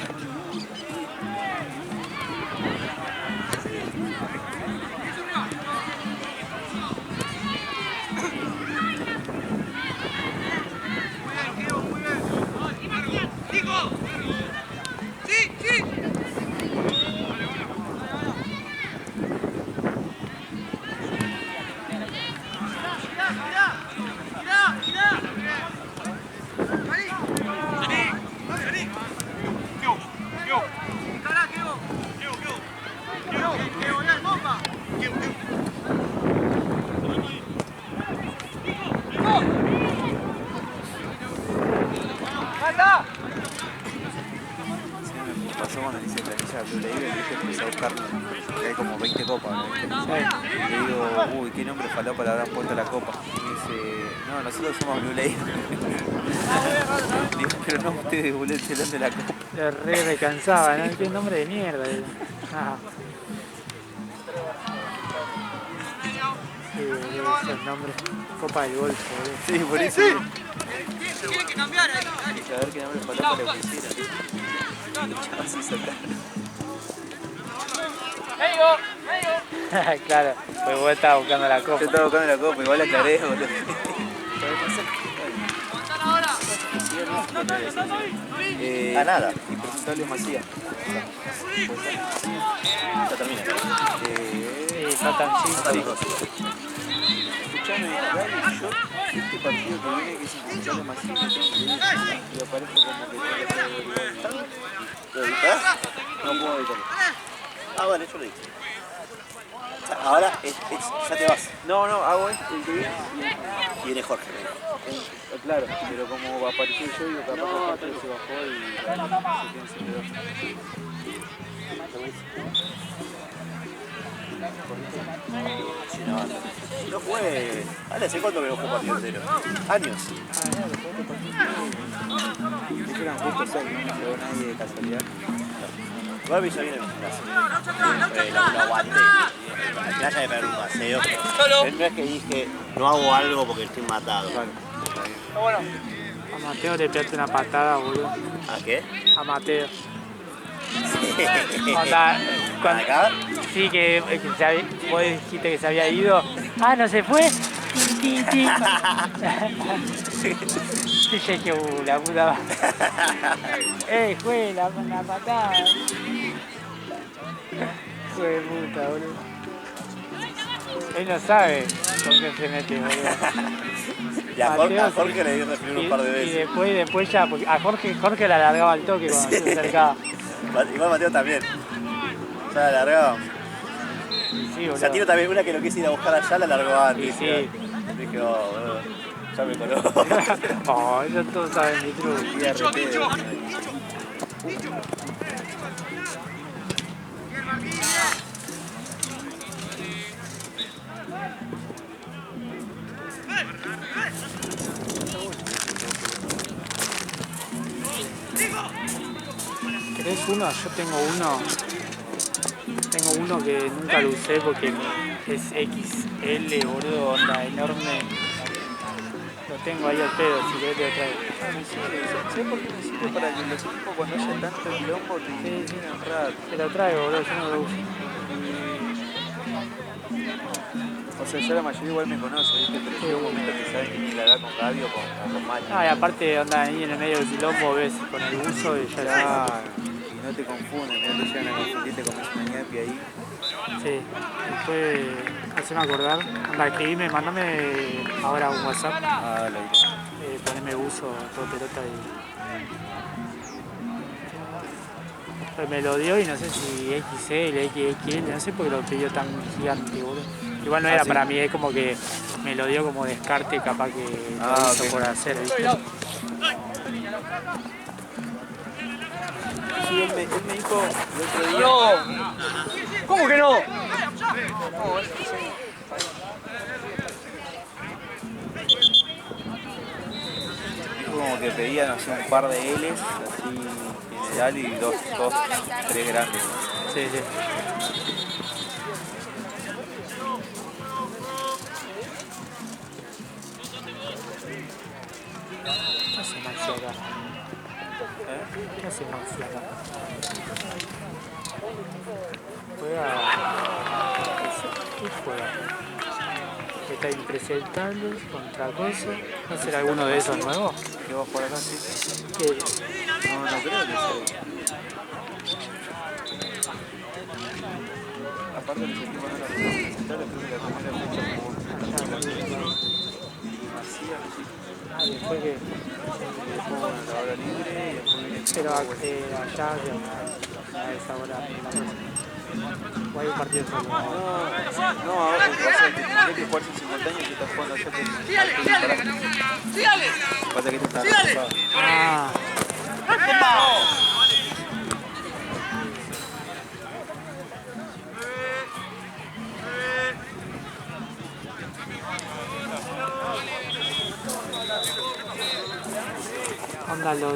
Speaker 5: Pasó cuando le hice planilla a Blue Label y dije, empecé a buscar, que hay como 20 copas, ¿no? Y le digo, uy, ¿qué nombre falopa le habrán puesto a la copa? Y me dice, no, nosotros somos Blue Label. Digo, pero no ustedes, boludo, el telón de la copa.
Speaker 2: Me cansaba, ¿no? Qué nombre de mierda. Ah. Sí, boludo, esos nombres. Copa del Golfo, boludo.
Speaker 5: Sí, por eso.
Speaker 9: Tiene que cambiar ahí.
Speaker 5: Y a ver qué nombre falopa le pusieron. Así sacar.
Speaker 2: Claro, pues vos estabas buscando la copa.
Speaker 5: Yo estaba buscando la copa, igual la aclaré, boludo.
Speaker 8: A nada.
Speaker 5: Impresentable Macía.
Speaker 8: Ya termina.
Speaker 2: Sí, está tan chico.
Speaker 5: Escuchame, Gaby, yo este partido que viene que es Impresentable Macía, y aparezco como que tengo que hacer.
Speaker 8: ¿Lo editás?
Speaker 5: No puedo evitarlo.
Speaker 8: Ah, bueno, yo lo hice. O sea, ahora ya te vas.
Speaker 5: No, hago el que viene
Speaker 8: Y viene Jorge, me dijo.
Speaker 5: claro, pero como apareció yo, digo, capaz que Jorge se bajó y se quedó sin dedo.
Speaker 8: Sí, no fue. Ale, ¿hace cuánto que no juego partido entero? Años.
Speaker 5: Ellos eran justo 6, no me llegó nadie de casualidad.
Speaker 8: Igual me hizo bien en mi gimnasio. Lo aguanté. Al final ya me pegar un paseo. Pero no es que dije, no hago algo porque estoy matado.
Speaker 2: A Mateo le pegaste una patada, boludo.
Speaker 8: ¿A qué?
Speaker 2: A Mateo. Onda, cuando,
Speaker 8: ¿Acá?
Speaker 2: sí, que vos dijiste que se había ido. Ah, ¿no se fue? Tin, tin, tin. Y yo dije, la puta madre. Fue la patada. Hijo de puta, boludo. Él no sabe con qué se mete, boludo.
Speaker 8: Y a Jorge le di referir un par de veces.
Speaker 2: Y después ya, porque a Jorge la alargaba al toque cuando se acercaba.
Speaker 8: Igual Mateo también. Ya la largaba.
Speaker 2: Sí, boludo.
Speaker 8: Santino también, una que lo quise ir a buscar allá, la largó antes.
Speaker 2: Y sí.
Speaker 8: Dije, oh, boludo, ya me conozco.
Speaker 2: Oh, ya todos saben mi truco. ¿Querés uno? Yo tengo uno. Tengo uno que nunca lo usé porque es XL, boludo, onda enorme. Lo tengo ahí al pedo, si querés te lo traigo.
Speaker 5: ¿Sabes por qué me sirve? Para que los equipos cuando haya tanto quilombo te tienen rato.
Speaker 2: Te lo traigo, boludo, yo no lo uso.
Speaker 5: O sea, ya la mayoría igual me conoce, ¿viste? Pero llega un momento que saben que ni la da con Gaby o con Mali.
Speaker 2: Ah, y aparte onda ahí en el medio del quilombo ves con el uso y ya
Speaker 5: Claro, y no te confunden, no te llegan a confundir, te comes una ñapi ahí.
Speaker 2: sí, después haceme acordar, anda, escribime, mandame ahora un WhatsApp,
Speaker 5: Ah, lo diré.
Speaker 2: poneme uso, todo pelota y... Pues me lo dio y no sé si XL, XXL, no sé por qué lo pidió tan gigante, boludo. Igual no era
Speaker 5: ¿sí?
Speaker 2: para mí, es como que me lo dio como descarte, capaz que lo hizo
Speaker 5: ok.
Speaker 2: por hacer, ¿viste?
Speaker 5: Sí, él me dijo el otro día.
Speaker 9: ¡No! ¿Cómo que no?
Speaker 5: Dijo como que pedían así un par de L's, así general, y dos, tres grandes.
Speaker 2: Sí, sí. ¿Qué hace Maxi acá? ¿Qué hace Maxi acá? Juega... ¿Qué juega? Está impresentando contra Coso. ¿No será alguno de esos nuevos?
Speaker 5: ¿Qué va a jugar acá? Sí.
Speaker 2: ¿Qué?
Speaker 5: No creo que sea. Aparte los equipos no la pueden presentar, creo que la primera fecha como Macías, sí.
Speaker 2: Ah, y después que...
Speaker 5: Después bueno, la hora libre y después viene
Speaker 2: Pero allá a esa hora. O hay un partido solo.
Speaker 5: No, ahora pasa que tendría que jugarse en simultáneo y que está jugando allá que pasa que este está retrasado.
Speaker 2: Ah, onda, los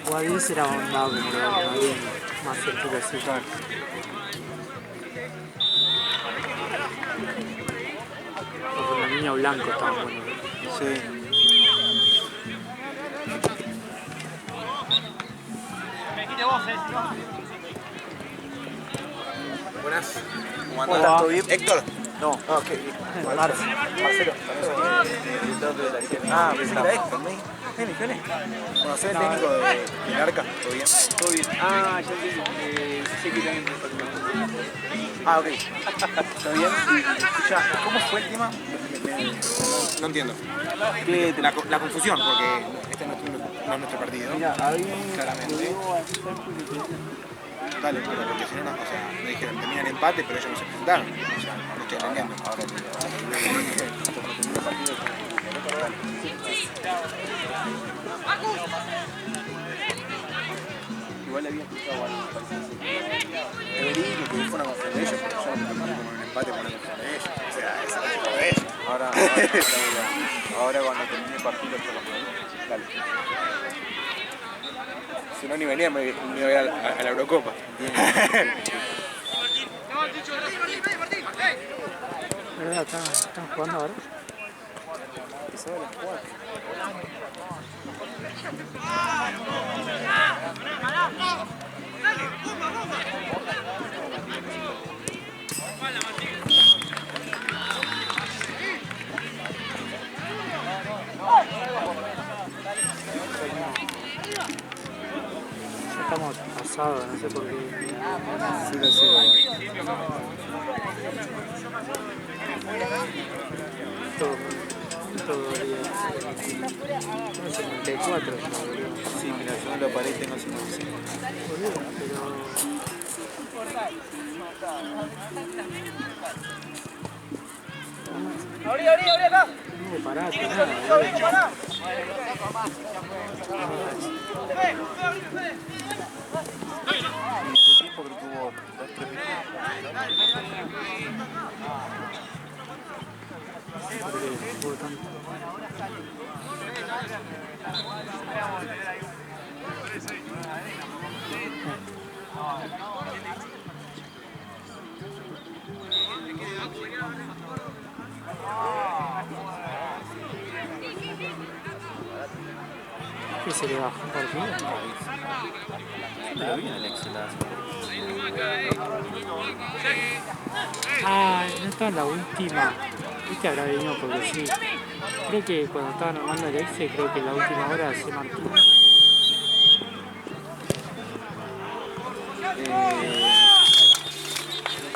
Speaker 2: jugadores era onda como los de Madrid, más cerquita así. Porque los niños blancos estaban buenos.
Speaker 5: Sí.
Speaker 6: Buenas. ¿Cómo
Speaker 2: Hola.
Speaker 6: andas? ¿Todo bien? Héctor.
Speaker 5: No,
Speaker 2: Marcelo.
Speaker 6: Ah, pensé que era Héctor, ¿no? Bueno, soy el técnico de Arca. ¿Todo bien?
Speaker 5: todo bien. Ah, ya sé que también te faltó.
Speaker 6: Ah, ok. ¿Está bien? Ya, ¿cómo fue el tema? No entiendo. La confusión, porque este no es nuestro partido.
Speaker 5: Mira, había
Speaker 6: Claramente. Dale, pero porque si no, o sea, me dijeron termina el empate, pero ellos no se presentaron. O sea, no estoy entendiendo.
Speaker 5: ahora igual había escuchado algo parecido.
Speaker 6: Federico, que fue una confusión de ellos, pero yo no me con un empate por una confusión de ellos. O sea, esa es la culpa de ellos.
Speaker 5: Ahora cuando termine el partido por los juegos.
Speaker 6: Dale. Si no, ni venía, me iba a ir a la Eurocopa.
Speaker 2: ¿Verdad? ¿Están jugando ahora?
Speaker 5: Empezaba a las 4.
Speaker 2: Estamos pasados, no sé por qué.
Speaker 5: 0-0.
Speaker 2: Todo bien. Tengo 54 ya, boludo.
Speaker 5: Sí, mira, yo en la pared tengo 55.
Speaker 2: Boludo, pero...
Speaker 9: Abrí acá.
Speaker 2: No, pará,
Speaker 9: Pará.
Speaker 5: Tiempo que tuvo 2-3
Speaker 2: ¿Qué se le bajó un partido?
Speaker 5: Lo vi en el Excel.
Speaker 2: Ah, no estaba en la última. Este habrá venido porque sí. Creo que cuando estaban armando el Excel, creo que en la última hora se marcó.